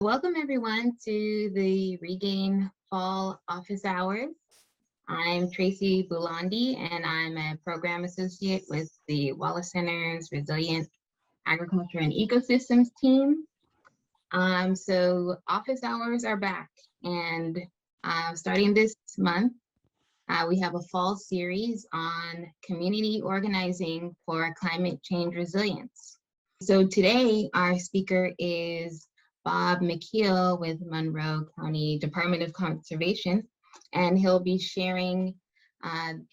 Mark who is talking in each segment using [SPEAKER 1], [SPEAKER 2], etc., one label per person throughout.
[SPEAKER 1] Welcome everyone to the Regain Fall Office Hours. I'm Tracy Bulandi and I'm a program associate with the Wallace Center's Resilient Agriculture and Ecosystems team. So office hours are back, and starting this month, we have a fall series on community organizing for climate change resilience. So today our speaker is Bob Micheel with Monroe County Department of Conservation, and he'll be sharing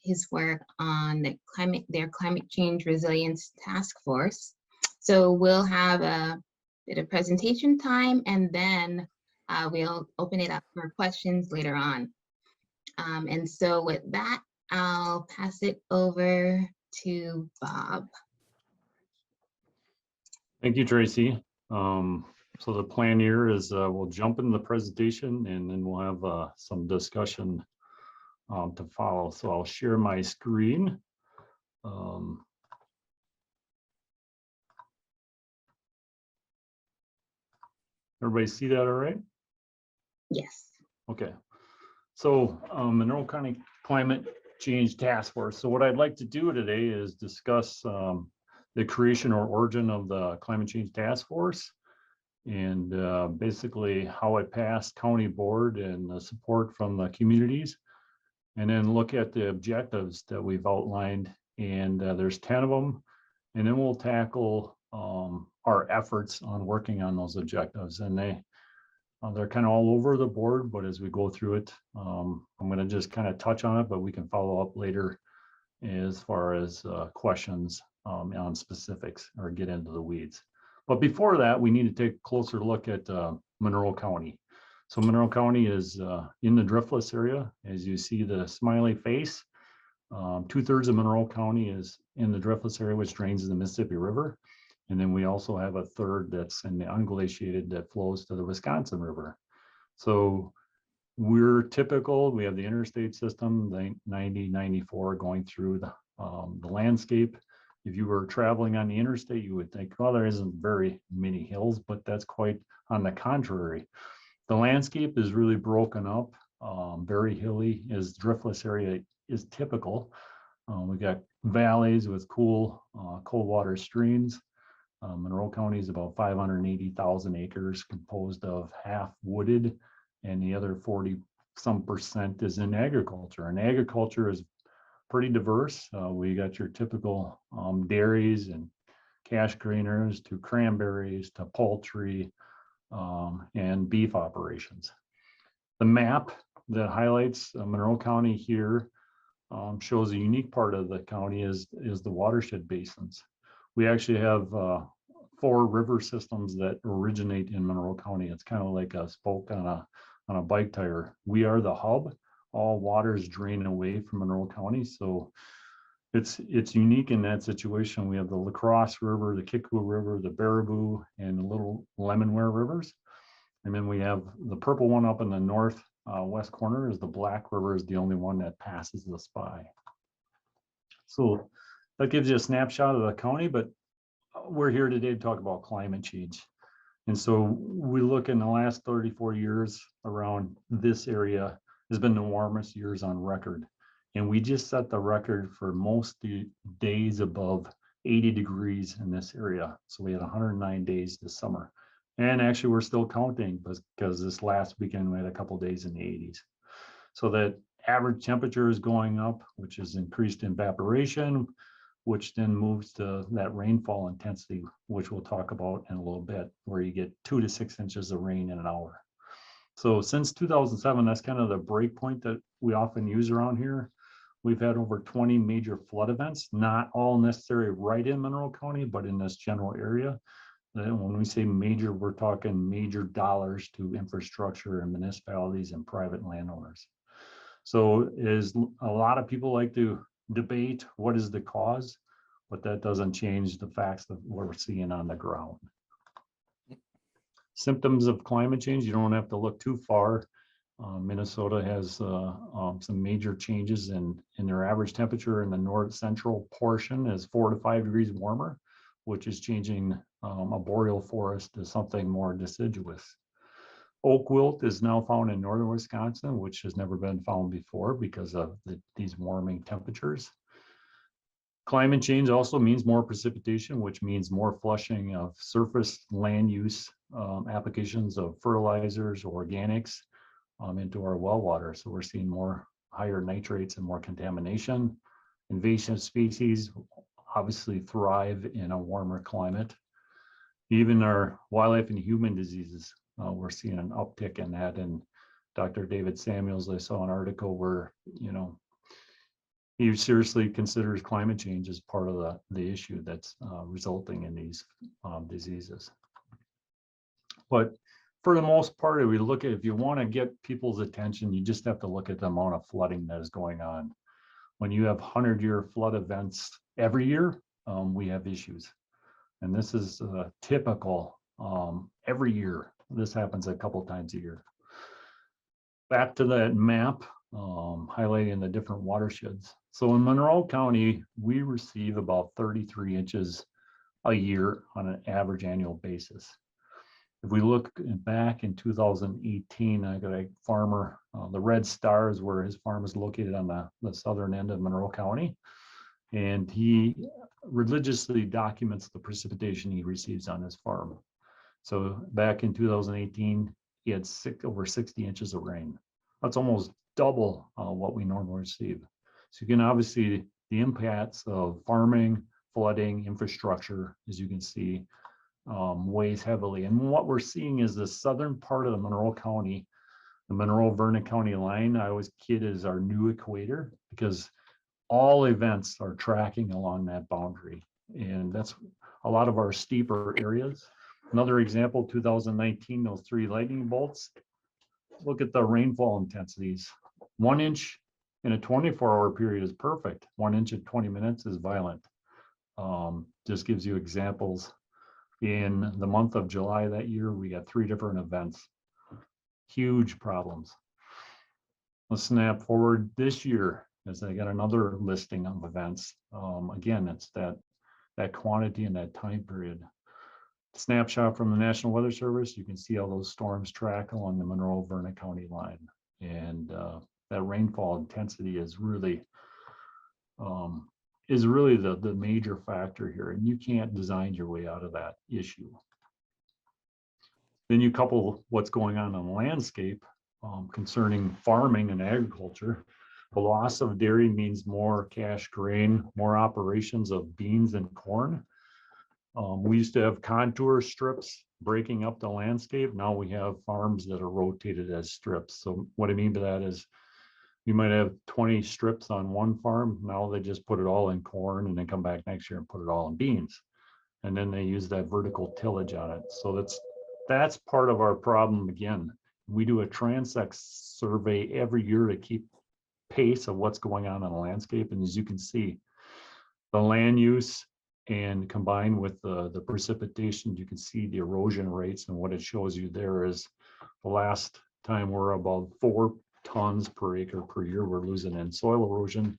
[SPEAKER 1] his work on their climate change resilience task force. So we'll have a bit of presentation time, and then we'll open it up for questions later on. And so with that, I'll pass it over to Bob.
[SPEAKER 2] Thank you, Tracy. So the plan here is we'll jump into the presentation and then we'll have some discussion to follow. So I'll share my screen. Everybody see that all right?
[SPEAKER 1] Yes.
[SPEAKER 2] Okay. So Monroe County Climate Change Task Force. So what I'd like to do today is discuss the creation or origin of the Climate Change Task Force, and basically how it passed county board and the support from the communities, and then look at the objectives that we've outlined, and there's 10 of them, and then we'll tackle our efforts on working on those objectives. And they're kind of all over the board, but as we go through it, I'm going to just kind of touch on it, but we can follow up later as far as questions on specifics or get into the weeds. But before that, we need to take a closer look at Monroe County. So Monroe County is in the driftless area. As you see the smiley face, 2/3 of Monroe County is in the driftless area, which drains the Mississippi River. And then we also have a third that's in the unglaciated that flows to the Wisconsin River. So we're typical, we have the interstate system, the 90-94 going through the landscape. If you were traveling on the interstate, you would think, well, there isn't very many hills, but that's quite on the contrary. The landscape is really broken up, very hilly, as driftless area is typical. We got valleys with cool, cold water streams. Monroe County is about 580,000 acres, composed of half wooded, and the other 40% is in agriculture. And agriculture is pretty diverse. We got your typical dairies and cash greeners to cranberries to poultry and beef operations. The map that highlights Monroe County here shows a unique part of the county is the watershed basins. We actually have 4 river systems that originate in Monroe County. It's kind of like a spoke on a bike tire. We are the hub. All waters drain away from Monroe County, so it's unique in that situation. We have the La Crosse River, the Kickapoo River, the Baraboo, and the Little Lemonware rivers. And then we have the purple one up in the north west corner is the Black River, is the only one that passes the Spy. So that gives you a snapshot of the county, but we're here today to talk about climate change. And so we look in the last 34 years around this area has been the warmest years on record. And we just set the record for most days above 80 degrees in this area. So we had 109 days this summer. And actually we're still counting because this last weekend we had a couple of days in the 80s. So that average temperature is going up, which is increased evaporation, which then moves to that rainfall intensity, which we'll talk about in a little bit, where you get 2 to 6 inches of rain in an hour. So since 2007, that's kind of the break point that we often use around here. We've had over 20 major flood events, not all necessarily right in Monroe County, but in this general area. And when we say major, we're talking major dollars to infrastructure and municipalities and private landowners. So is a lot of people like to debate what is the cause, but that doesn't change the facts of what we're seeing on the ground. Symptoms of climate change, you don't have to look too far. Minnesota has some major changes in their average temperature in the north central portion is 4 to 5 degrees warmer, which is changing a boreal forest to something more deciduous. Oak wilt is now found in northern Wisconsin, which has never been found before because of these warming temperatures. Climate change also means more precipitation, which means more flushing of surface land use applications of fertilizers, organics into our well water. So we're seeing more higher nitrates and more contamination. Invasive species obviously thrive in a warmer climate. Even our wildlife and human diseases, we're seeing an uptick in that. And Dr. David Samuels, I saw an article where, he seriously considers climate change as part of the issue that's resulting in these diseases. But for the most part, if we look at, if you want to get people's attention, you just have to look at the amount of flooding that is going on. When you have 100-year flood events every year, we have issues. And this is typical every year. This happens a couple times a year. Back to that map, highlighting the different watersheds. So in Monroe County, we receive about 33 inches a year on an average annual basis. If we look back in 2018, I got a farmer, the red star is where his farm is located on the southern end of Monroe County. And he religiously documents the precipitation he receives on his farm. So back in 2018, he had over 60 inches of rain. That's almost double what we normally receive. So you can obviously, the impacts of farming, flooding, infrastructure, as you can see, weighs heavily. And what we're seeing is the southern part of the Monroe County, the Monroe-Vernon County line, I always kid is our new equator because all events are tracking along that boundary. And that's a lot of our steeper areas. Another example, 2019, those 3 lightning bolts. Look at the rainfall intensities. 1 inch in a 24-hour period is perfect. 1 inch in 20 minutes is violent. Just gives you examples. In the month of July that year, we got 3 different events. Huge problems. Let's snap forward this year as I got another listing of events. Again, it's that quantity and that time period. Snapshot from the National Weather Service, you can see how those storms track along the Monroe-Vernon County line. And that rainfall intensity is really the major factor here. And you can't design your way out of that issue. Then you couple what's going on the landscape concerning farming and agriculture. The loss of dairy means more cash grain, more operations of beans and corn. We used to have contour strips breaking up the landscape. Now we have farms that are rotated as strips. So what I mean by that is you might have 20 strips on one farm. Now they just put it all in corn and then come back next year and put it all in beans. And then they use that vertical tillage on it. So that's part of our problem again. We do a transect survey every year to keep pace of what's going on in the landscape. And as you can see, the land use and combined with the precipitation, you can see the erosion rates. And what it shows you there is the last time we're about 4 tons per acre per year we're losing in soil erosion.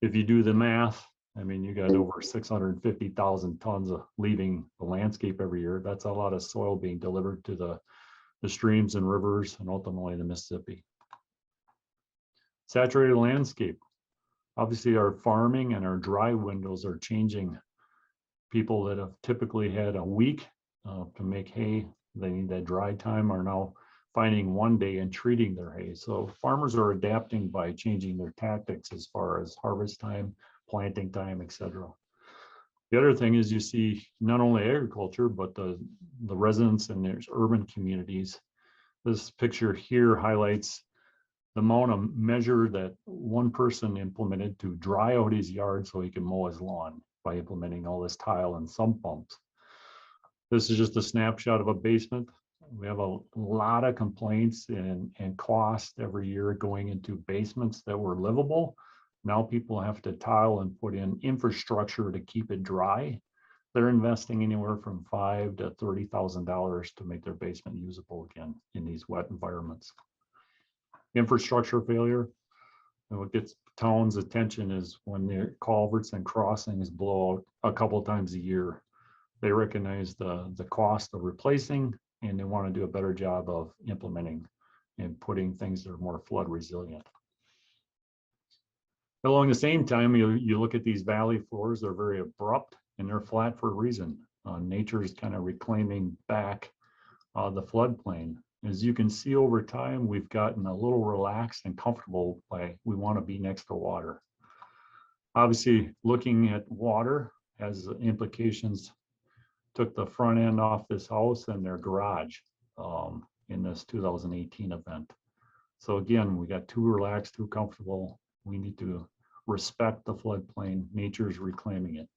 [SPEAKER 2] If you do the math, I mean, you got over 650,000 tons of leaving the landscape every year. That's a lot of soil being delivered to the streams and rivers and ultimately the Mississippi. Saturated landscape. Obviously our farming and our dry windows are changing. People that have typically had a week to make hay, they need that dry time, are now finding 1 day and treating their hay. So farmers are adapting by changing their tactics as far as harvest time, planting time, etc. The other thing is you see not only agriculture, but the residents in their urban communities. This picture here highlights the amount of measure that one person implemented to dry out his yard so he can mow his lawn by implementing all this tile and sump pumps. This is just a snapshot of a basement. We have a lot of complaints and cost every year going into basements that were livable. Now people have to tile and put in infrastructure to keep it dry. They're investing anywhere from $5,000 to $30,000 to make their basement usable again in these wet environments. Infrastructure failure. And what gets towns' attention is when their culverts and crossings blow out a couple times a year. They recognize the cost of replacing and they want to do a better job of implementing and putting things that are more flood resilient. Along the same time, you look at these valley floors, they're very abrupt and they're flat for a reason. Nature is kind of reclaiming back the floodplain. As you can see over time, we've gotten a little relaxed and comfortable by we want to be next to water. Obviously, looking at water has implications. Took the front end off this house and their garage in this 2018 event. So again, we got too relaxed, too comfortable. We need to respect the floodplain. Nature's reclaiming it.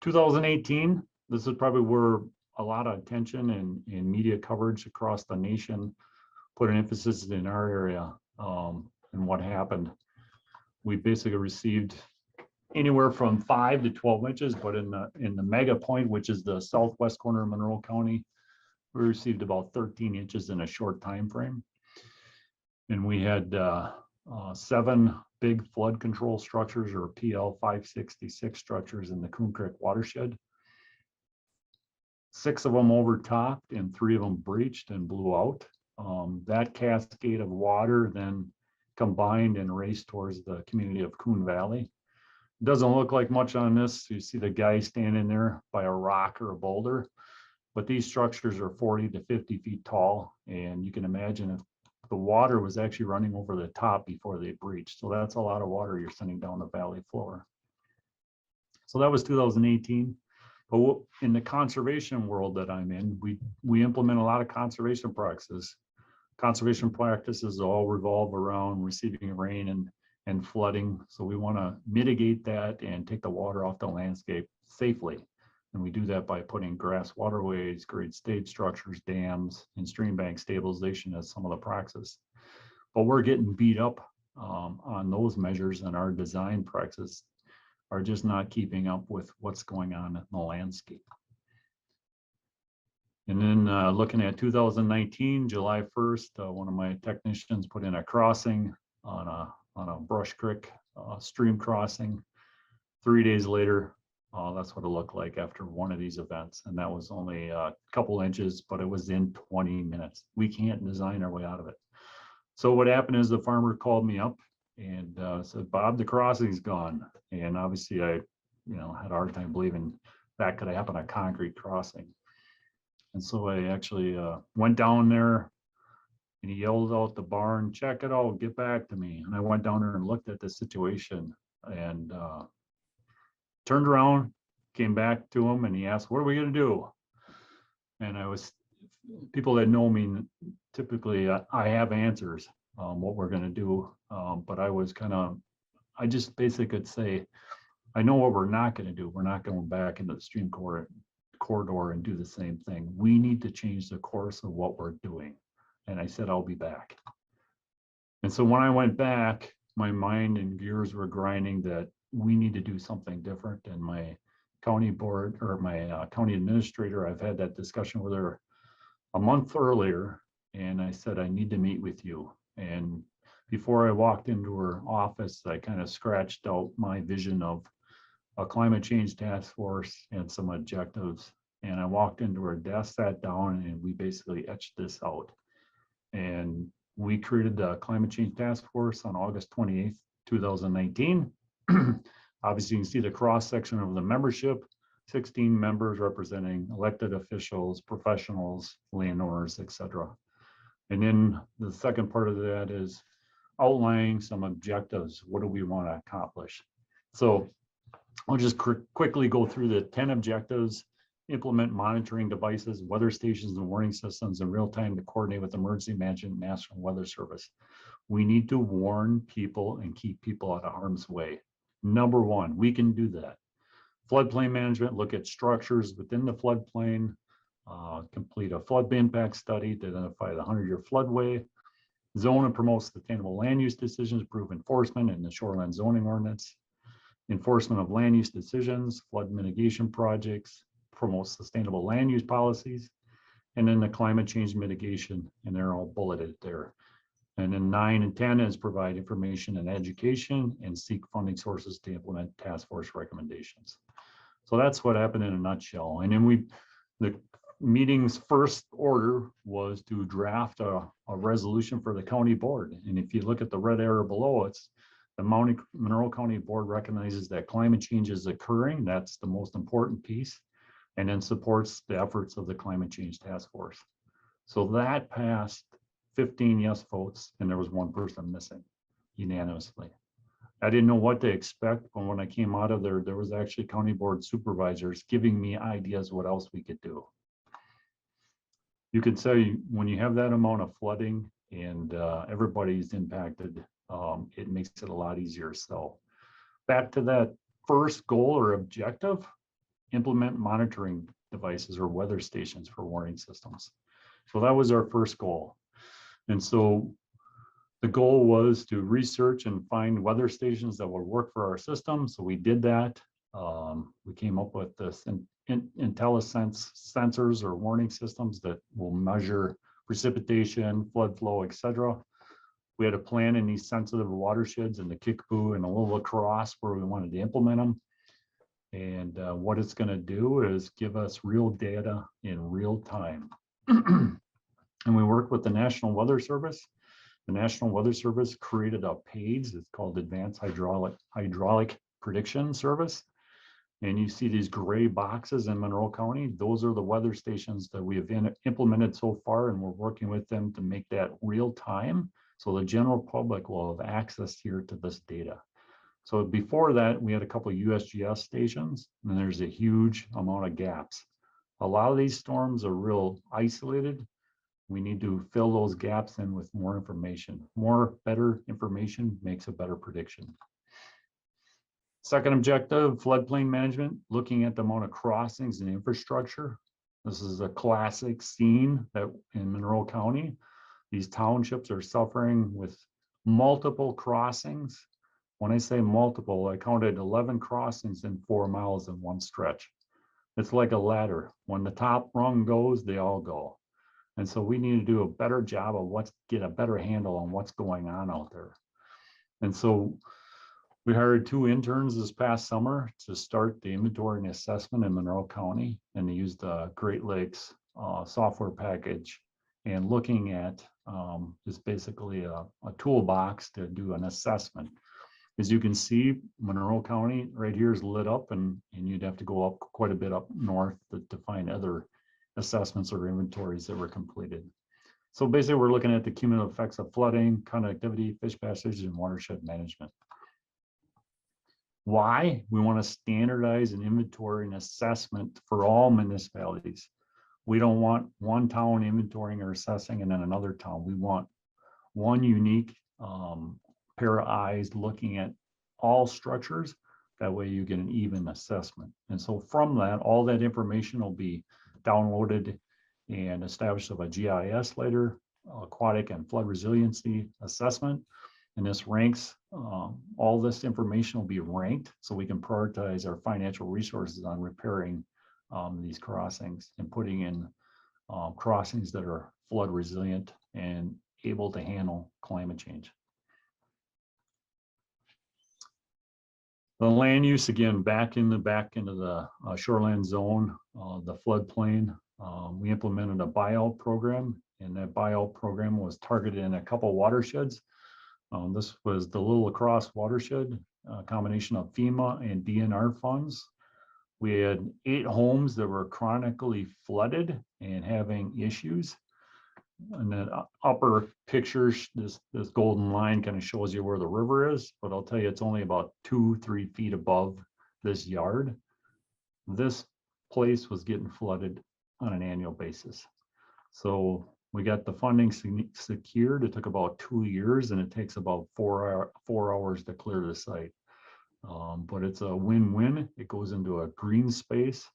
[SPEAKER 2] 2018, this is probably where a lot of attention and media coverage across the nation put an emphasis in our area and what happened. We basically received anywhere from 5 to 12 inches, but in the mega point, which is the southwest corner of Monroe County, we received about 13 inches in a short time frame. And we had 7 big flood control structures, or PL 566 structures, in the Coon Creek Watershed. 6 of them overtopped and 3 of them breached and blew out. That cascade of water then combined and raced towards the community of Coon Valley. It doesn't look like much on this. You see the guy standing there by a rock or a boulder, but these structures are 40 to 50 feet tall, and you can imagine if the water was actually running over the top before they breached. So that's a lot of water you're sending down the valley floor. So that was 2018. But in the conservation world that I'm in, we implement a lot of conservation practices. Conservation practices all revolve around receiving rain and flooding. So we want to mitigate that and take the water off the landscape safely. And we do that by putting grass waterways, grade stage structures, dams, and stream bank stabilization as some of the practices. But we're getting beat up on those measures, and our design practices are just not keeping up with what's going on in the landscape. And then looking at 2019, July 1st, one of my technicians put in a crossing on a brush creek stream crossing. 3 days later, that's what it looked like after one of these events. And that was only a couple inches, but it was in 20 minutes. We can't design our way out of it. So what happened is the farmer called me up and said, Bob, the crossing's gone. And obviously I had a hard time believing that could happen on a concrete crossing. And so I actually went down there and he yelled out the barn, check it out, get back to me. And I went down there and looked at the situation and turned around, came back to him, and he asked, what are we going to do? And people that know me, typically I have answers what we're going to do. But I just basically could say, I know what we're not going to do. We're not going back into the stream corridor and do the same thing. We need to change the course of what we're doing. And I said, I'll be back. And so when I went back, my mind and gears were grinding that we need to do something different. And my county board, or my county administrator, I've had that discussion with her a month earlier. And I said, I need to meet with you. And before I walked into her office, I kind of scratched out my vision of a climate change task force and some objectives. And I walked into her desk, sat down, and we basically etched this out. And we created the climate change task force on August 28th, 2019. Obviously, you can see the cross section of the membership, 16 members representing elected officials, professionals, landowners, etc. And then the second part of that is outlining some objectives. What do we want to accomplish? So I'll just quickly go through the 10 objectives. Implement monitoring devices, weather stations, and warning systems in real time to coordinate with Emergency Management and National Weather Service. We need to warn people and keep people out of harm's way. Number one, we can do that. Floodplain management, look at structures within the floodplain, complete a flood impact study to identify the 100-year floodway, zone and promote sustainable land use decisions, improve enforcement in the shoreline zoning ordinance, enforcement of land use decisions, flood mitigation projects, promote sustainable land use policies, and then the climate change mitigation, and they're all bulleted there. And then 9 and 10 is provide information and education and seek funding sources to implement task force recommendations. So that's what happened in a nutshell. And then meeting's first order was to draft a resolution for the county board. And if you look at the red arrow below, it's the Monroe County Board recognizes that climate change is occurring. That's the most important piece, and then supports the efforts of the Climate Change Task Force. So that passed 15 yes votes, and there was one person missing unanimously. I didn't know what to expect, but when I came out of there, there was actually county board supervisors giving me ideas what else we could do. You could say when you have that amount of flooding and everybody's impacted, it makes it a lot easier. So back to that first goal or objective, implement monitoring devices or weather stations for warning systems. So that was our first goal. And so the goal was to research and find weather stations that would work for our system. So we did that. We came up with this IntelliSense sensors or warning systems that will measure precipitation, flood flow, etc. We had a plan in these sensitive watersheds in the Kickapoo and a little across where we wanted to implement them. And what it's going to do is give us real data in real time. And we worked with the National Weather Service. The National Weather Service created a page. It's called Advanced Hydraulic Prediction Service. And you see these gray boxes in Monroe County. Those are the weather stations that we have implemented so far, and we're working with them to make that real time. So the general public will have access here to this data. So before that, we had a couple of USGS stations, and there's a huge amount of gaps. A lot of these storms are real isolated. We need to fill those gaps in with more information. Better information makes a better prediction. Second objective, floodplain management, looking at the amount of crossings and infrastructure. This is a classic scene that in Monroe County, these townships are suffering with multiple crossings. When I say multiple, I counted 11 crossings in 4 miles in one stretch. It's like a ladder. When the top rung goes, they all go. And so we need to do a better job of get a better handle on what's going on out there. And so we hired 2 interns this past summer to start the inventory and assessment in Monroe County, and they used the Great Lakes software package and looking at is basically a toolbox to do an assessment. As you can see, Monroe County right here is lit up, and you'd have to go up quite a bit up north to find other assessments or inventories that were completed. So basically, we're looking at the cumulative effects of flooding, connectivity, fish passage, and watershed management. Why? We want to standardize an inventory and assessment for all municipalities. We don't want one town inventorying or assessing and then another town. We want one unique pair of eyes looking at all structures. That way you get an even assessment. And so from that, all that information will be downloaded and established of a GIS later, aquatic and flood resiliency assessment. And this ranks, all this information will be ranked so we can prioritize our financial resources on repairing these crossings and putting in crossings that are flood resilient and able to handle climate change. The land use, again, back into the shoreline zone, the floodplain. We implemented a buyout program, and that buyout program was targeted in a couple watersheds. This was the Little Lacrosse watershed, a combination of FEMA and DNR funds. We had 8 homes that were chronically flooded and having issues. And then upper pictures, this golden line kind of shows you where the river is, but I'll tell you it's only about 2-3 feet above this yard. This place was getting flooded on an annual basis. So we got the funding secured. It took about 2 years, and it takes about 4 hours to clear the site. But it's a win-win. It goes into a green space.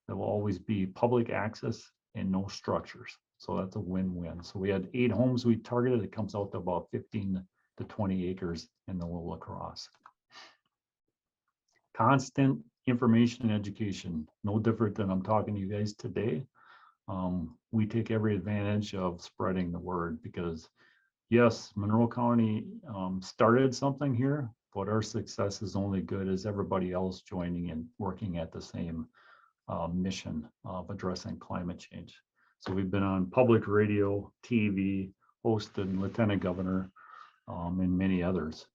[SPEAKER 2] There will always be public access and no structures. So that's a win-win. So we had 8 homes we targeted. It comes out to about 15 to 20 acres in the Little Lacrosse. Constant information and education, no different than I'm talking to you guys today. We take every advantage of spreading the word because yes, Monroe County started something here, but our success is only good as everybody else joining and working at the same mission of addressing climate change. So we've been on public radio, TV, hosted Lieutenant Governor, and many others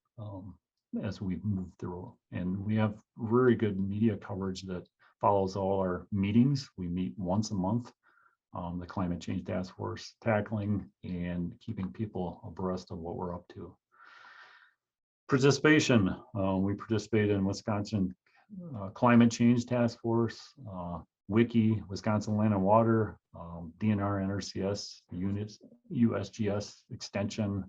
[SPEAKER 2] as we've moved through. And we have very good media coverage that follows all our meetings. We meet once a month, the Climate Change Task Force, tackling and keeping people abreast of what we're up to. Participation, we participate in Wisconsin Climate Change Task Force, WICI, Wisconsin Land and Water, DNR, NRCS, units, USGS Extension,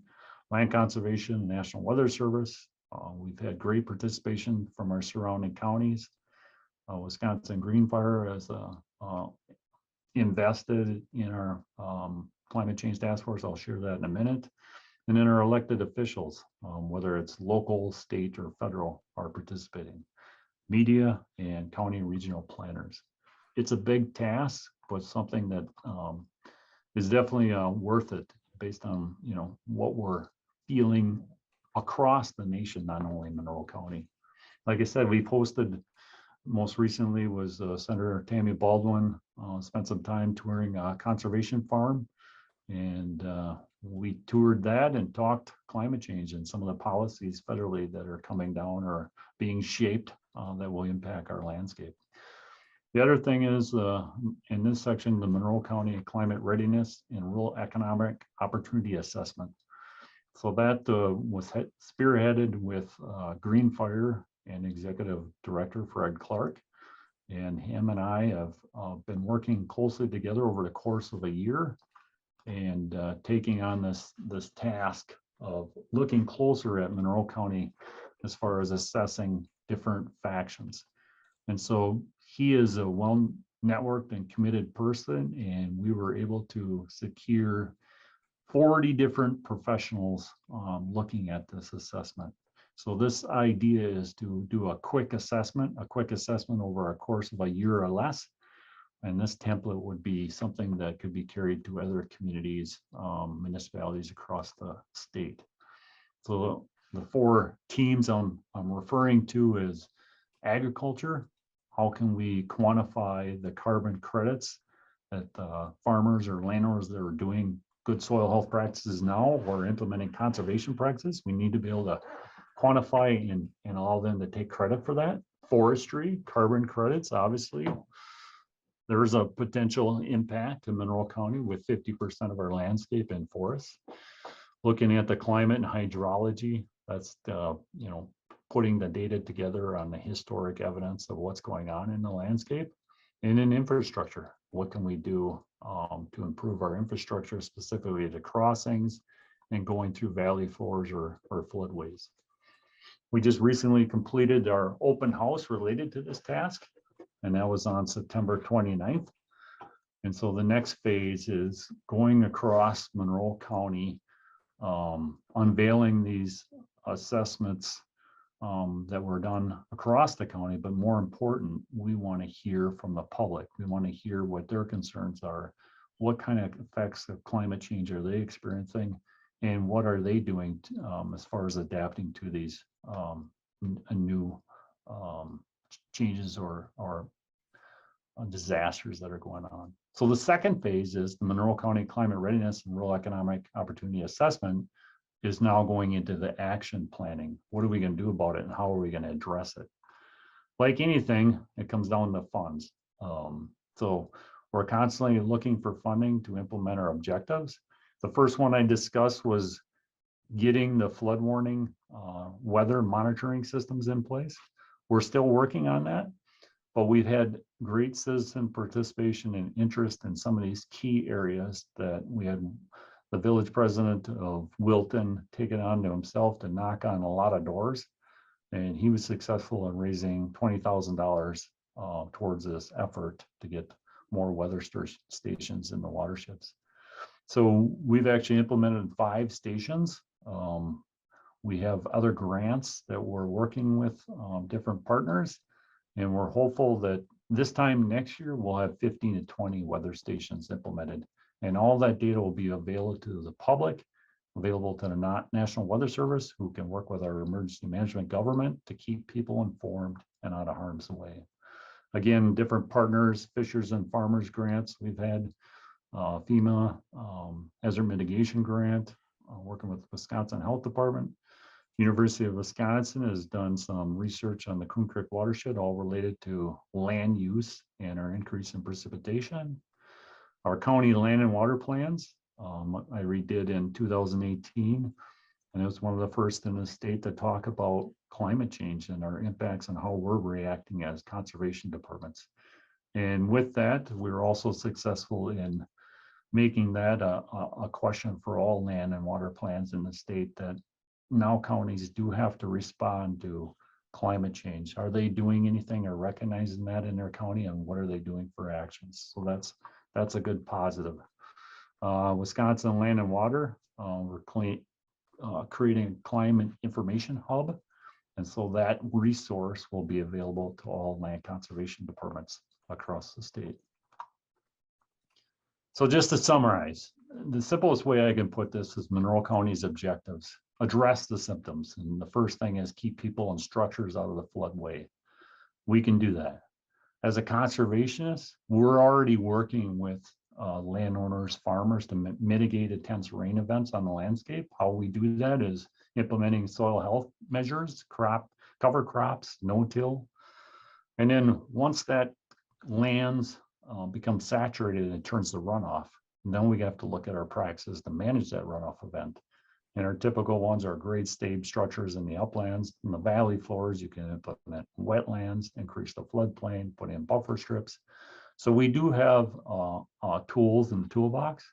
[SPEAKER 2] Land Conservation, National Weather Service. We've had great participation from our surrounding counties. Wisconsin Green Fire has invested in our Climate Change Task Force. I'll share that in a minute. And then our elected officials, whether it's local, state, or federal, are participating. Media and county and regional planners. It's a big task, but something that is definitely worth it based on what we're feeling across the nation, not only Monroe County. Like I said, we posted most recently was Senator Tammy Baldwin spent some time touring a conservation farm, and we toured that and talked climate change and some of the policies federally that are coming down or being shaped that will impact our landscape. The other thing is in this section, the Monroe County Climate Readiness and Rural Economic Opportunity Assessment. So that was spearheaded with Green Fire and Executive Director Fred Clark. And him and I have been working closely together over the course of a year and taking on this task of looking closer at Monroe County as far as assessing different factions. And so he is a well-networked and committed person, and we were able to secure 40 different professionals looking at this assessment. So this idea is to do a quick assessment over a course of a year or less. And this template would be something that could be carried to other communities, municipalities across the state. So the 4 teams I'm referring to is agriculture. How can we quantify the carbon credits that farmers or landowners that are doing good soil health practices now or implementing conservation practices? We need to be able to quantify and allow them to take credit for that. Forestry, carbon credits, obviously. There is a potential impact in Monroe County with 50% of our landscape in forests. Looking at the climate and hydrology, that's putting the data together on the historic evidence of what's going on in the landscape. And in infrastructure, what can we do to improve our infrastructure, specifically the crossings and going through valley floors or floodways. We just recently completed our open house related to this task, and that was on September 29th. And so the next phase is going across Monroe County, unveiling these assessments that were done across the county, but more important, we want to hear from the public. We want to hear what their concerns are. What kind of effects of climate change are they experiencing? And what are they doing as far as adapting to these new changes or disasters that are going on? So the second phase is the Monroe County Climate Readiness and Rural Economic Opportunity Assessment is now going into the action planning. What are we going to do about it and how are we going to address it? Like anything, it comes down to funds. So we're constantly looking for funding to implement our objectives. The first one I discussed was getting the flood warning weather monitoring systems in place. We're still working on that, but we've had great citizen participation and interest in some of these key areas that we had the village president of Wilton take it on to himself to knock on a lot of doors. And he was successful in raising $20,000 towards this effort to get more weather stations in the watersheds. So we've actually implemented 5 stations. We have other grants that we're working with different partners, and we're hopeful that this time next year we'll have 15 to 20 weather stations implemented, and all that data will be available to the public, available to the National Weather Service, who can work with our emergency management government to keep people informed and out of harm's way. Again, different partners, fishers and farmers grants. We've had FEMA hazard mitigation grant, working with Wisconsin Health Department. University of Wisconsin has done some research on the Coon Creek watershed, all related to land use and our increase in precipitation. Our county land and water plans, I redid in 2018, and it was one of the first in the state to talk about climate change and our impacts and how we're reacting as conservation departments. And with that, we were also successful in making that a question for all land and water plans in the state, that now counties do have to respond to climate change. Are they doing anything or recognizing that in their county, and what are they doing for actions? So that's a good positive. Wisconsin Land and Water, we're creating a climate information hub. And so that resource will be available to all land conservation departments across the state. So just to summarize, the simplest way I can put this is Monroe County's objectives: address the symptoms. And the first thing is keep people and structures out of the floodway. We can do that. As a conservationist, we're already working with landowners, farmers to mitigate intense rain events on the landscape. How we do that is implementing soil health measures, cover crops, no-till. And then once that lands becomes saturated, it turns to runoff. And then we have to look at our practices to manage that runoff event. And our typical ones are grade stable structures in the uplands. In the valley floors, you can implement wetlands, increase the floodplain, put in buffer strips. So we do have tools in the toolbox.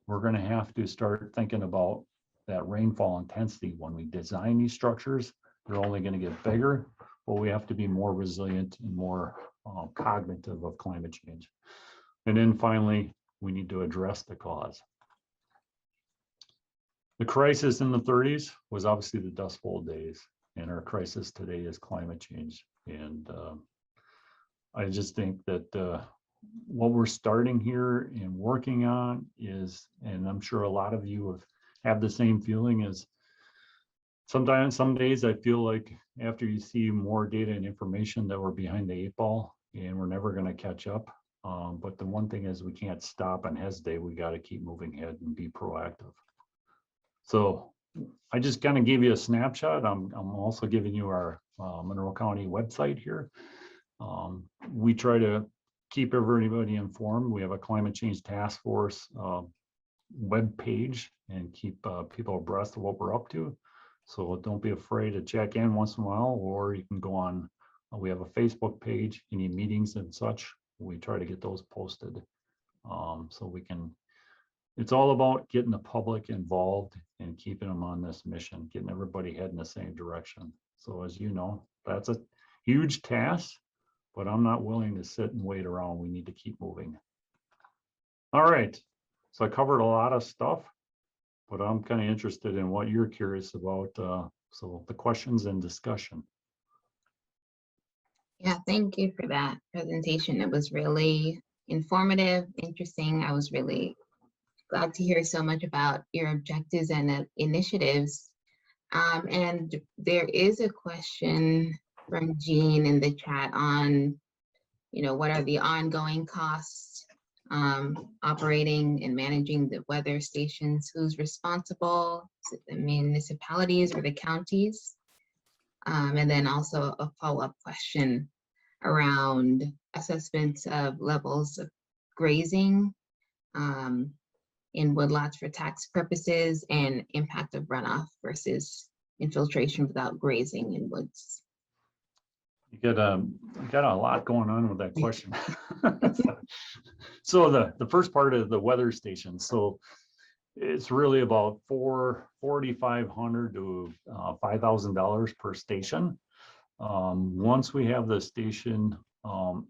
[SPEAKER 2] We're going to have to start thinking about that rainfall intensity when we design these structures. They're only going to get bigger, but we have to be more resilient and more cognitive of climate change. And then finally, we need to address the cause. The crisis in the 30s was obviously the Dust Bowl days, and our crisis today is climate change. And I just think that what we're starting here and working on is, and I'm sure a lot of you have the same feeling, is sometimes, some days I feel like after you see more data and information that we're behind the 8 ball and we're never going to catch up. But the one thing is we can't stop and hesitate. We got to keep moving ahead and be proactive. So I just kind of gave you a snapshot. I'm also giving you our Monroe County website here. We try to keep everybody informed. We have a climate change task force web page and keep people abreast of what we're up to. So don't be afraid to check in once in a while, or you can go on. We have a Facebook page, any meetings and such. We try to get those posted. So we can, it's all about getting the public involved and keeping them on this mission, getting everybody heading the same direction. So as you know, that's a huge task, but I'm not willing to sit and wait around. We need to keep moving. All right, so I covered a lot of stuff, but I'm kind of interested in what you're curious about. So the questions and discussion.
[SPEAKER 1] Yeah, thank you for that presentation. It was really informative, interesting. I was really glad to hear so much about your objectives and initiatives. And there is a question from Jean in the chat on, what are the ongoing costs operating and managing the weather stations? Who's responsible? Is it the municipalities or the counties? And then also a follow-up question around assessments of levels of grazing in woodlots for tax purposes and impact of runoff versus infiltration without grazing in woods.
[SPEAKER 2] You got a lot going on with that question. So the first part of the weather station. So it's really about $4,500 to $5,000 per station. Once we have the station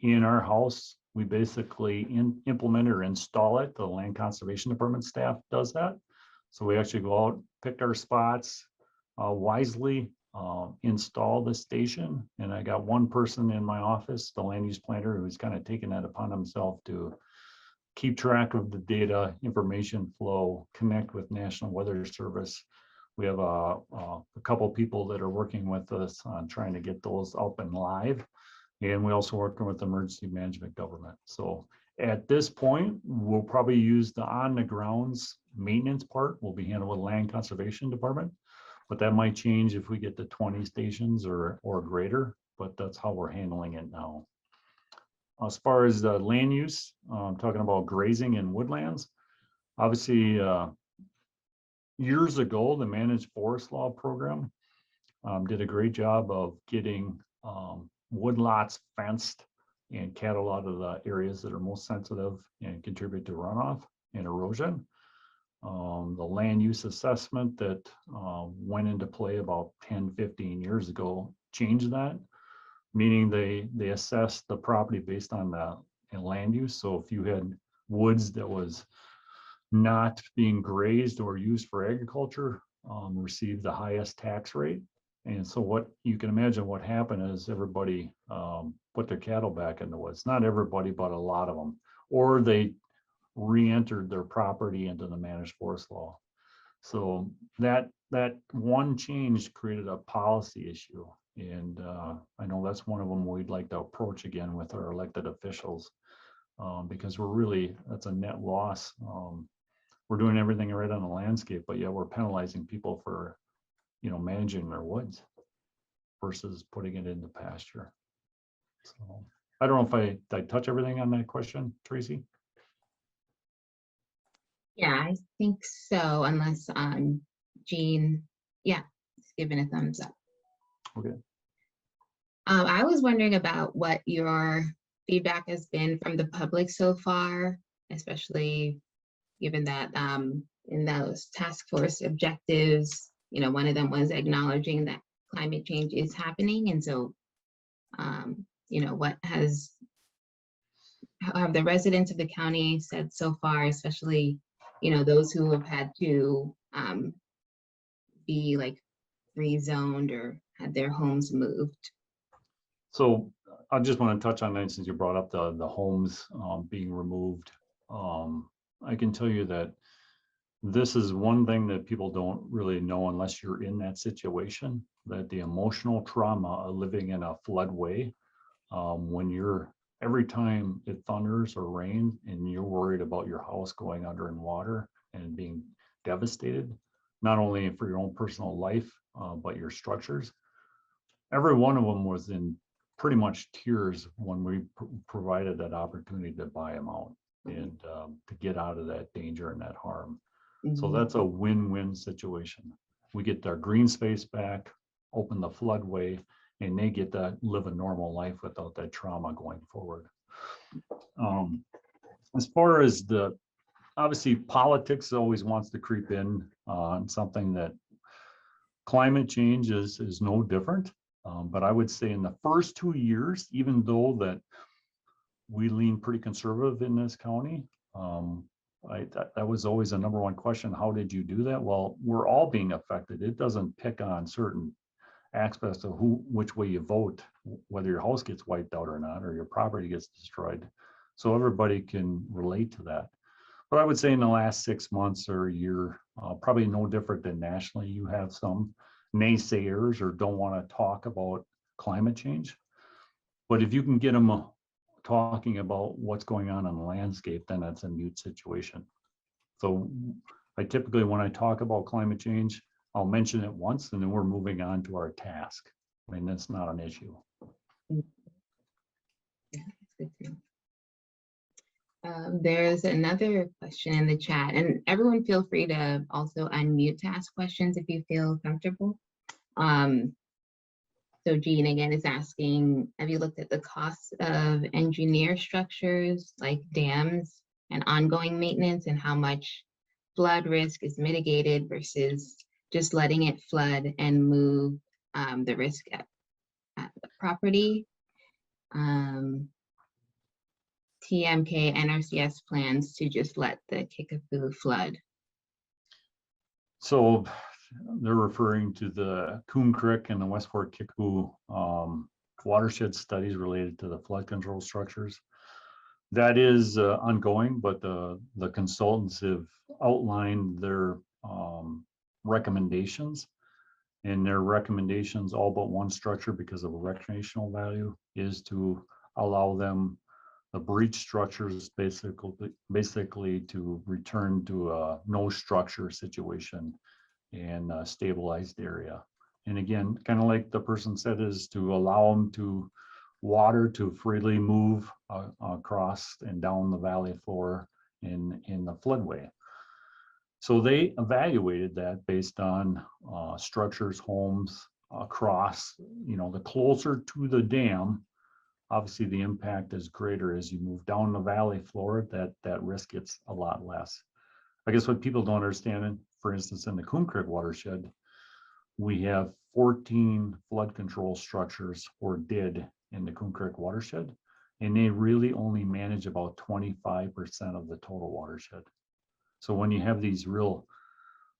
[SPEAKER 2] in our house, we basically implement or install it. The Land Conservation Department staff does that. So we actually go out, pick our spots wisely, install the station. And I got one person in my office, the land use planner, who's kind of taken that upon himself to keep track of the data, information flow, connect with National Weather Service. We have a couple people that are working with us on trying to get those up and live. And we also working with emergency management government. So at this point, we'll probably use the on the grounds maintenance part will be handled with land conservation department, but that might change if we get to 20 stations or greater, but that's how we're handling it now. As far as the land use, talking about grazing and woodlands, obviously years ago, the managed forest law program did a great job of getting woodlots fenced and cattle out of the areas that are most sensitive and contribute to runoff and erosion. The land use assessment that went into play about 10, 15 years ago changed that, meaning they assessed the property based on the land use. So if you had woods that was not being grazed or used for agriculture, received the highest tax rate. And so what you can imagine what happened is everybody put their cattle back in the woods. Not everybody, but a lot of them. Or they re-entered their property into the managed forest law. So that one change created a policy issue. And I know that's one of them we'd like to approach again with our elected officials, because that's a net loss. We're doing everything right on the landscape, but yet we're penalizing people for, managing their woods versus putting it into pasture. So I don't know if I touch everything on that question, Tracy.
[SPEAKER 1] Yeah, I think so, unless Jean, yeah, is giving a thumbs up.
[SPEAKER 2] Okay.
[SPEAKER 1] I was wondering about what your feedback has been from the public so far, especially given that in those task force objectives, one of them was acknowledging that climate change is happening. And so, what have the residents of the county said so far, especially, those who have had to be like rezoned or had their homes moved?
[SPEAKER 2] So I just want to touch on that since you brought up the homes being removed. I can tell you that this is one thing that people don't really know unless you're in that situation, that the emotional trauma of living in a floodway, when every time it thunders or rains and you're worried about your house going under in water and being devastated, not only for your own personal life, but your structures. Every one of them was in pretty much tears when we provided that opportunity to buy them out and to get out of that danger and that harm. So that's a win-win situation. We get their green space back, open the floodway, and they get to live a normal life without that trauma going forward. As far as obviously politics always wants to creep in on something that climate change is no different. But I would say in the first 2 years, even though that we lean pretty conservative in this county, that was always a number one question. How did you do that? Well, we're all being affected. It doesn't pick on certain aspects of which way you vote, whether your house gets wiped out or not, or your property gets destroyed. So everybody can relate to that. But I would say in the last 6 months or a year, probably no different than nationally, you have some naysayers or don't want to talk about climate change. But if you can get them talking about what's going on the landscape, then that's a mute situation. So I typically, when I talk about climate change, I'll mention it once and then we're moving on to our task. I mean, that's not an issue.
[SPEAKER 1] Yeah, that's good too. There's another question in the chat, and everyone feel free to also unmute to ask questions if you feel comfortable. So Jean again is asking, have you looked at the costs of engineer structures like dams and ongoing maintenance, and how much flood risk is mitigated versus just letting it flood and move the risk at the property? TMK NRCS plans to just let the Kickapoo flood.
[SPEAKER 2] So they're referring to the Coon Creek and the West Fork Kickapoo watershed studies related to the flood control structures. That is ongoing, but the consultants have outlined their recommendations, and their recommendations all but one structure because of recreational value is to allow them, the breach structures basically to return to a no structure situation and a stabilized area. And again, kind of like the person said, is to allow them to water to freely move across and down the valley floor in the floodway. So they evaluated that based on structures, homes across, the closer to the dam, obviously the impact is greater. As you move down the valley floor, that risk gets a lot less. I guess what people don't understand, for instance, in the Coon Creek watershed, we have 14 flood control structures, or did, in the Coon Creek watershed, and they really only manage about 25% of the total watershed. So when you have these real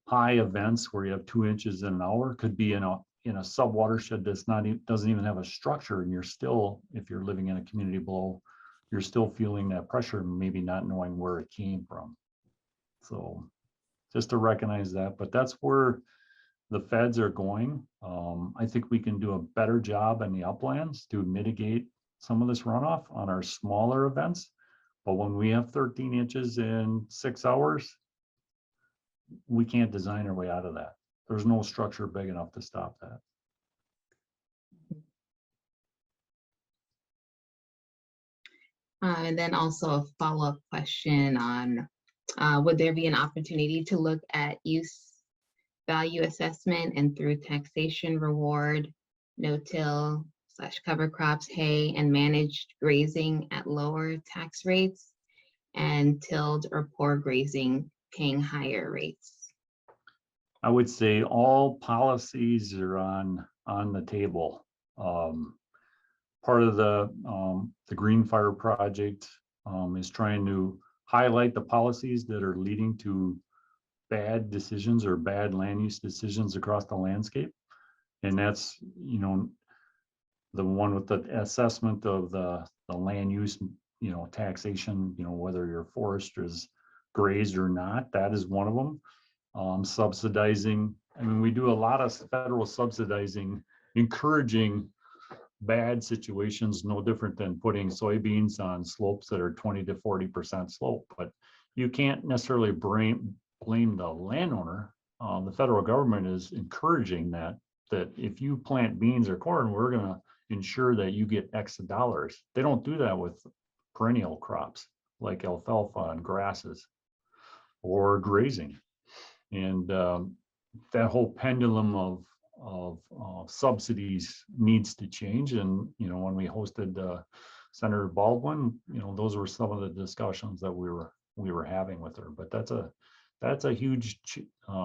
[SPEAKER 2] high events where you have 2 inches in an hour, could be in a sub watershed that's doesn't even have a structure, and you're still, if you're living in a community below, you're still feeling that pressure, maybe not knowing where it came from. So just to recognize that, but that's where the feds are going. I think we can do a better job in the uplands to mitigate some of this runoff on our smaller events. But when we have 13 inches in 6 hours, we can't design our way out of that. There's no structure big enough to stop that.
[SPEAKER 1] And then also a follow-up question on, would there be an opportunity to look at use value assessment and through taxation reward, no-till / cover crops, hay, and managed grazing at lower tax rates, and tilled or poor grazing paying higher rates?
[SPEAKER 2] I would say all policies are on the table. Part of the Green Fire Project is trying to highlight the policies that are leading to bad decisions or bad land use decisions across the landscape. And that's, the one with the assessment of the land use, taxation, whether your forest is grazed or not, that is one of them. Subsidizing, we do a lot of federal subsidizing, encouraging bad situations, no different than putting soybeans on slopes that are 20 to 40% slope. But you can't necessarily blame the landowner. The federal government is encouraging that if you plant beans or corn, we're going to ensure that you get X dollars. They don't do that with perennial crops like alfalfa and grasses or grazing. And that whole pendulum of subsidies needs to change. And when we hosted Senator Baldwin, those were some of the discussions that we were having with her. But that's a huge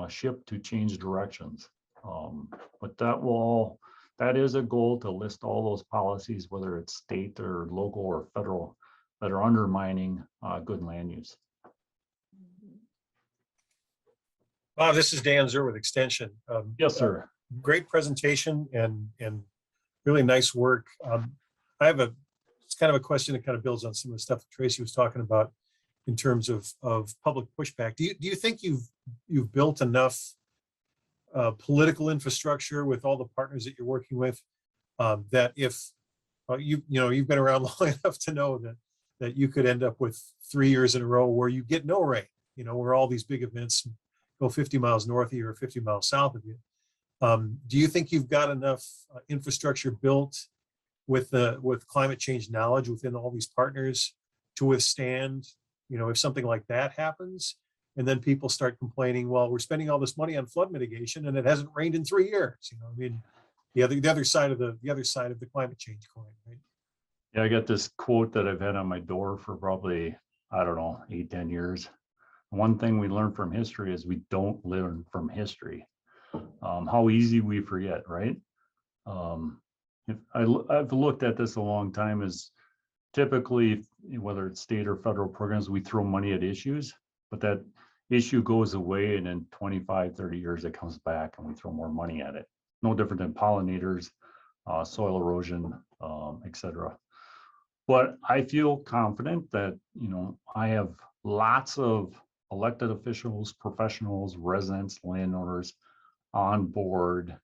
[SPEAKER 2] ship to change directions. But that is a goal, to list all those policies, whether it's state or local or federal, that are undermining good land use.
[SPEAKER 3] Bob, this is Dan Zur with Extension.
[SPEAKER 2] Yes, sir.
[SPEAKER 3] Great presentation and really nice work. I have it's kind of a question that kind of builds on some of the stuff that Tracy was talking about in terms of public pushback. Do you think you've built enough political infrastructure with all the partners that you're working with, that if you've been around long enough to know that you could end up with 3 years in a row where you get no rain, where all these big events go 50 miles north of you or 50 miles south of you? Do you think you've got enough infrastructure built with climate change knowledge within all these partners to withstand, if something like that happens, and then people start complaining, well, we're spending all this money on flood mitigation and it hasn't rained in 3 years? The other side of the climate change coin, right?
[SPEAKER 2] Yeah, I got this quote that I've had on my door for probably, 8-10 years. One thing we learn from history is we don't learn from history. How easy we forget, right? I've looked at this a long time, is typically, whether it's state or federal programs, we throw money at issues, but that issue goes away, and in 25, 30 years, it comes back and we throw more money at it. No different than pollinators, soil erosion, etc. But I feel confident that, I have lots of elected officials, professionals, residents, landowners on board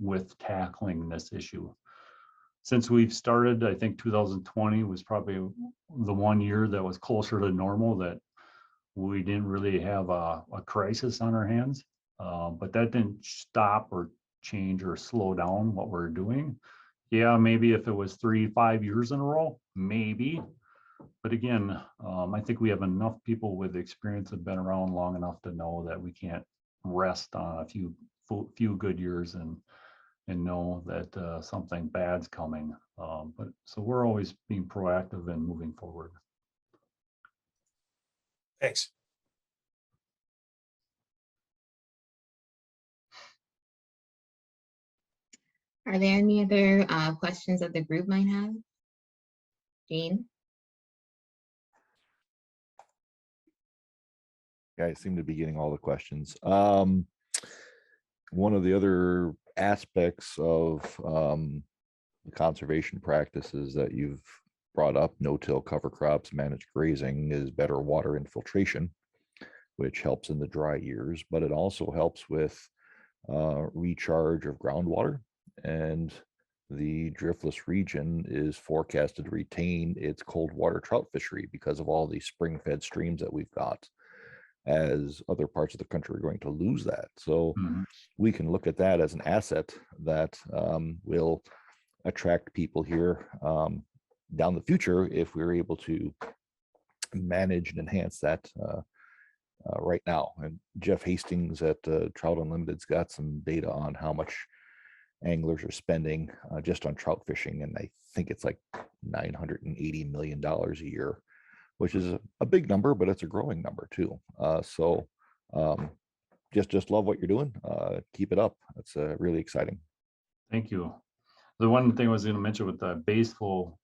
[SPEAKER 2] with tackling this issue. since we've started, I think 2020 was probably the one year that was closer to normal, that we didn't really have a crisis on our hands. But that didn't stop or change or slow down what we're doing. Yeah, maybe if it was 3-5 years in a row, maybe. But again, I think we have enough people with experience that have been around long enough to know that we can't rest on a few good years and know that something bad's coming. But so we're always being proactive and moving forward.
[SPEAKER 3] Thanks.
[SPEAKER 1] Are there any other questions that the group might have? Jean?
[SPEAKER 4] Yeah, I seem to be getting all the questions. One of the other aspects of the conservation practices that you've brought up, no-till cover crops, managed grazing, is better water infiltration, which helps in the dry years, but it also helps with recharge of groundwater. And the driftless region is forecasted to retain its cold water trout fishery because of all these spring-fed streams that we've got, as other parts of the country are going to lose that. So we can look at that as an asset that will attract people here down the future if we're able to manage and enhance that right now. And Jeff Hastings at Trout Unlimited's got some data on how much anglers are spending just on trout fishing, and I think it's like $980 million a year, which is a big number, but it's a growing number too. So just love what you're doing. Keep it up. It's really exciting.
[SPEAKER 2] Thank you. The one thing I was going to mention with the baseful,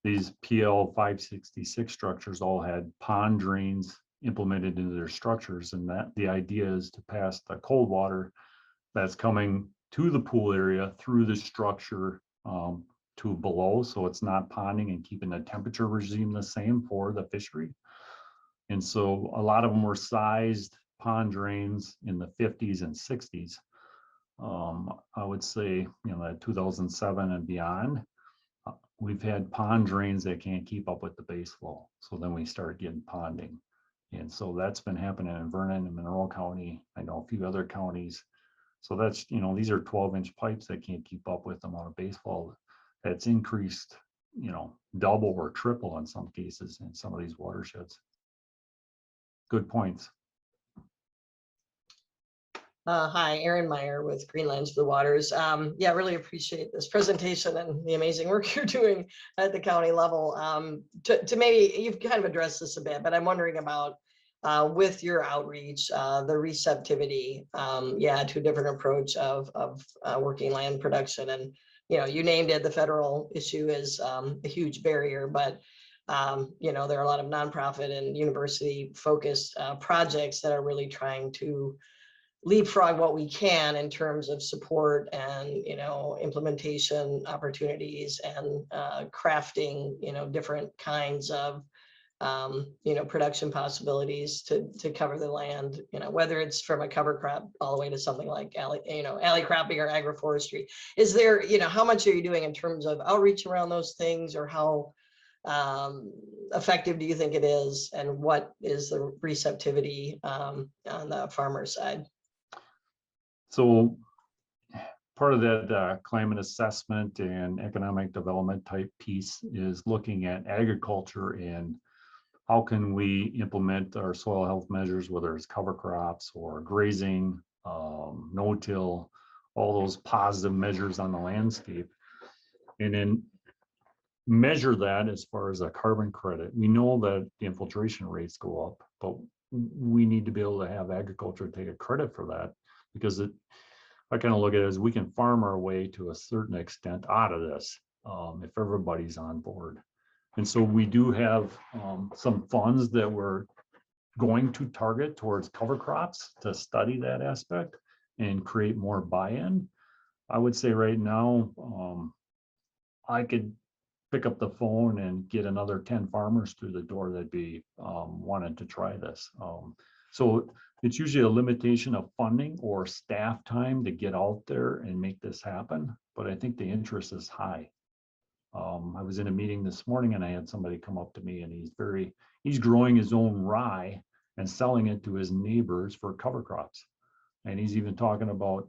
[SPEAKER 2] these PL 566 structures all had pond drains implemented into their structures, and that the idea is to pass the cold water that's coming to the pool area through the structure to below, so it's not ponding and keeping the temperature regime the same for the fishery. And so a lot of them were sized pond drains in the 50s and 60s. I would say, you know, 2007 and beyond, we've had pond drains that can't keep up with the base flow. So then we started getting ponding. And so that's been happening in Vernon and Monroe County. I know a few other counties. So that's, you know, these are 12-inch pipes that can't keep up with the amount of base flow that's increased, you know, double or triple in some cases in some of these watersheds. Good points.
[SPEAKER 5] Hi, Erin Meyer with Greenlands Blue Waters. Yeah, really appreciate this presentation and the amazing work you're doing at the county level. To maybe, you've kind of addressed this a bit, but I'm wondering about with your outreach, the receptivity, yeah, to a different approach of working land production. And, you know, you named it, the federal issue is a huge barrier, but you know, there are a lot of nonprofit and university focused projects that are really trying to leapfrog what we can in terms of support and, you know, implementation opportunities and crafting, you know, different kinds of, you know, production possibilities to cover the land, you know, whether it's from a cover crop all the way to something like alley cropping or agroforestry. Is there, you know, how much are you doing in terms of outreach around those things, or how effective do you think it is, and what is the receptivity on the farmer side?
[SPEAKER 2] So part of that climate assessment and economic development type piece is looking at agriculture and how can we implement our soil health measures, whether it's cover crops or grazing, no-till, all those positive measures on the landscape, and then measure that as far as a carbon credit. We know that the infiltration rates go up, but we need to be able to have agriculture take a credit for that, because I kind of look at it as we can farm our way to a certain extent out of this if everybody's on board. And so we do have some funds that we're going to target towards cover crops to study that aspect and create more buy-in. I would say right now, I could pick up the phone and get another 10 farmers through the door that'd be wanting to try this. So it's usually a limitation of funding or staff time to get out there and make this happen, but I think the interest is high. I was in a meeting this morning and I had somebody come up to me and he's growing his own rye and selling it to his neighbors for cover crops. And he's even talking about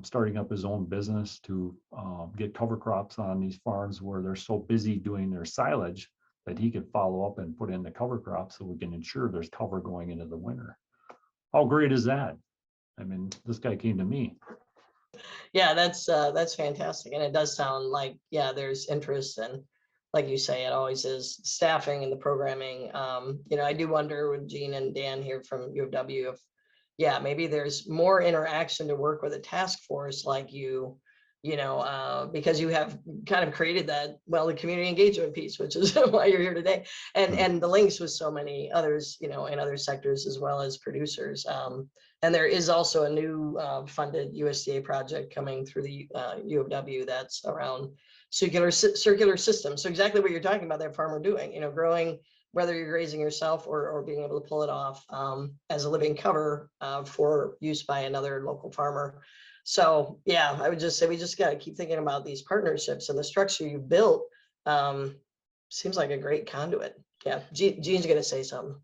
[SPEAKER 2] starting up his own business to get cover crops on these farms where they're so busy doing their silage that he could follow up and put in the cover crops so we can ensure there's cover going into the winter. How great is that? I mean, this guy came to me.
[SPEAKER 5] Yeah, that's fantastic. And it does sound like, yeah, there's interest, and like you say, it always is staffing and the programming. You know, I do wonder with Gene and Dan here from U of W if, yeah, maybe there's more interaction to work with a task force like you know, because you have kind of created that, well, the community engagement piece, which is why you're here today, and the links with so many others, you know, in other sectors as well as producers. And there is also a new funded USDA project coming through the U of W that's around circular systems. So exactly what you're talking about, that farmer doing, you know, growing, whether you're grazing yourself or being able to pull it off as a living cover for use by another local farmer. So yeah, I would just say we just got to keep thinking about these partnerships, and the structure you built seems like a great conduit. Yeah, Gene's gonna say something.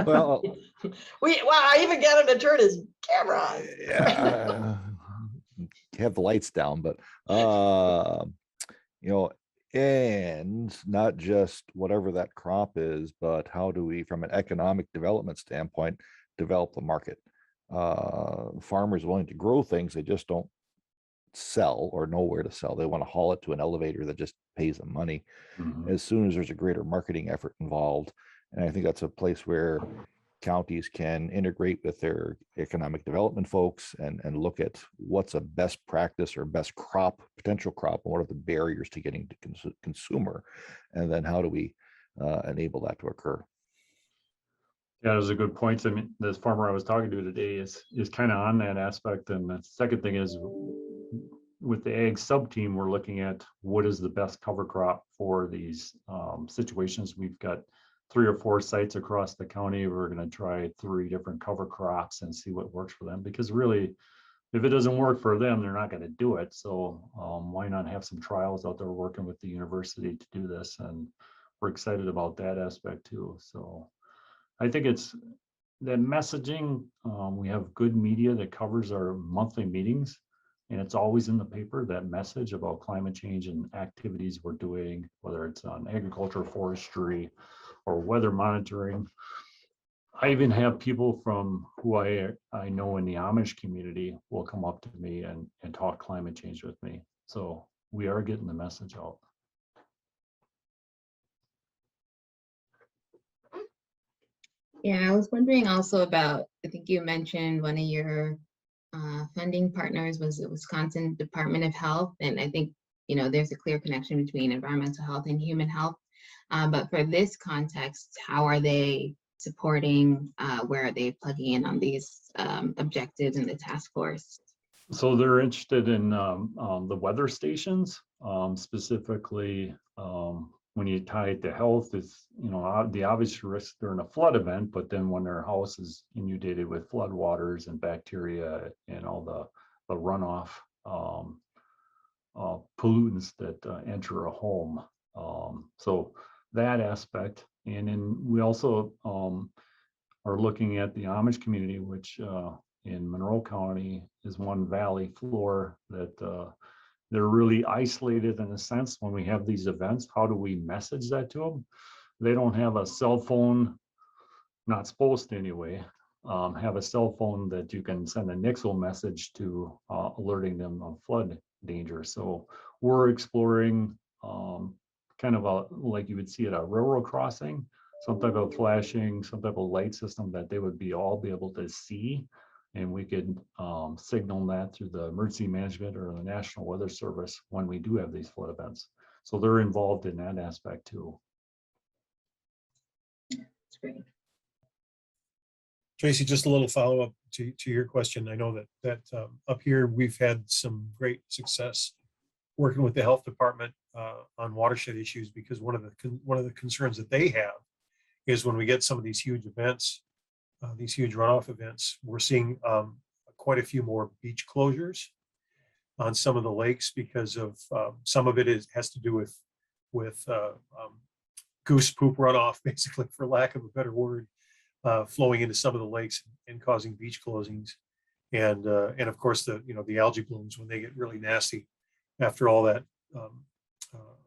[SPEAKER 4] Well,
[SPEAKER 5] Wow, I even got him to turn his camera on.
[SPEAKER 4] yeah, have the lights down, but you know, and not just whatever that crop is, but how do we, from an economic development standpoint, develop the market? Farmers willing to grow things, they just don't sell or know where to sell. They want to haul it to an elevator that just pays them money. As soon as there's a greater marketing effort involved, and I think that's a place where counties can integrate with their economic development folks and look at what's a best practice or best crop, potential crop, and what are the barriers to getting to consumer, and then how do we enable that to occur.
[SPEAKER 2] Yeah, those are good points. I mean, this farmer I was talking to today is kind of on that aspect. And the second thing is with the ag sub team, we're looking at what is the best cover crop for these situations. We've got 3 or 4 sites across the county. We're going to try 3 different cover crops and see what works for them, because really, if it doesn't work for them, they're not going to do it. So why not have some trials out there working with the university to do this? And we're excited about that aspect too. So I think it's that messaging. We have good media that covers our monthly meetings, and it's always in the paper, that message about climate change and activities we're doing, whether it's on agriculture, forestry, or weather monitoring. I even have people from who I know in the Amish community will come up to me and talk climate change with me. So we are getting the message out.
[SPEAKER 1] Yeah, I was wondering also about, I think you mentioned one of your funding partners was the Wisconsin Department of Health. And I think, you know, there's a clear connection between environmental health and human health. But for this context, how are they supporting, where are they plugging in on these objectives in the task force?
[SPEAKER 2] So they're interested in the weather stations, specifically when you tie it to health, it's, you know, the obvious risk during a flood event, but then when their house is inundated with flood waters and bacteria and all the runoff pollutants that enter a home. So that aspect. And then we also are looking at the Amish community, which in Monroe County is one valley floor that they're really isolated in a sense when we have these events. How do we message that to them? They don't have a cell phone, not supposed to anyway, have a cell phone that you can send a Nixle message to alerting them of flood danger. So we're exploring kind of like you would see at a railroad crossing, some type of flashing, some type of light system that they would all be able to see. And we could signal that through the emergency management or the National Weather Service when we do have these flood events. So they're involved in that aspect too.
[SPEAKER 1] That's great.
[SPEAKER 3] Tracy, just a little follow-up to your question. I know that up here, we've had some great success working with the health department on watershed issues, because one of the concerns that they have is when we get some of these huge events, these huge runoff events, we're seeing quite a few more beach closures on some of the lakes because of some of it has to do with goose poop runoff, basically, for lack of a better word, flowing into some of the lakes and causing beach closings. And of course, the algae blooms when they get really nasty after all that,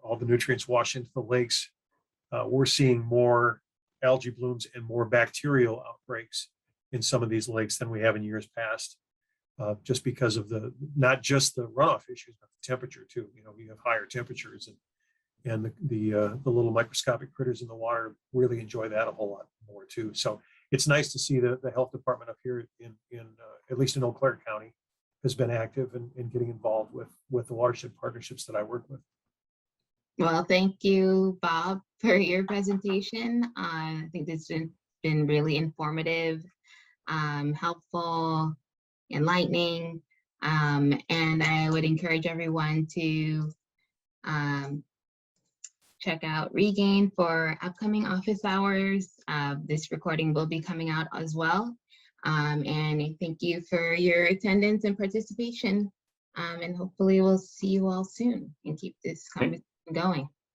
[SPEAKER 3] all the nutrients wash into the lakes. We're seeing more algae blooms and more bacterial outbreaks in some of these lakes than we have in years past, just because of not just the runoff issues, but the temperature too. We have higher temperatures, and the little microscopic critters in the water really enjoy that a whole lot more too. So it's nice to see the health department up here in at least in Eau Claire County has been active in getting involved with the watershed partnerships that I work with.
[SPEAKER 1] Well, thank you, Bob, for your presentation. I think this has been really informative, helpful, enlightening, and I would encourage everyone to check out Regain for upcoming office hours. This recording will be coming out as well. And thank you for your attendance and participation. And hopefully we'll see you all soon and keep this conversation going.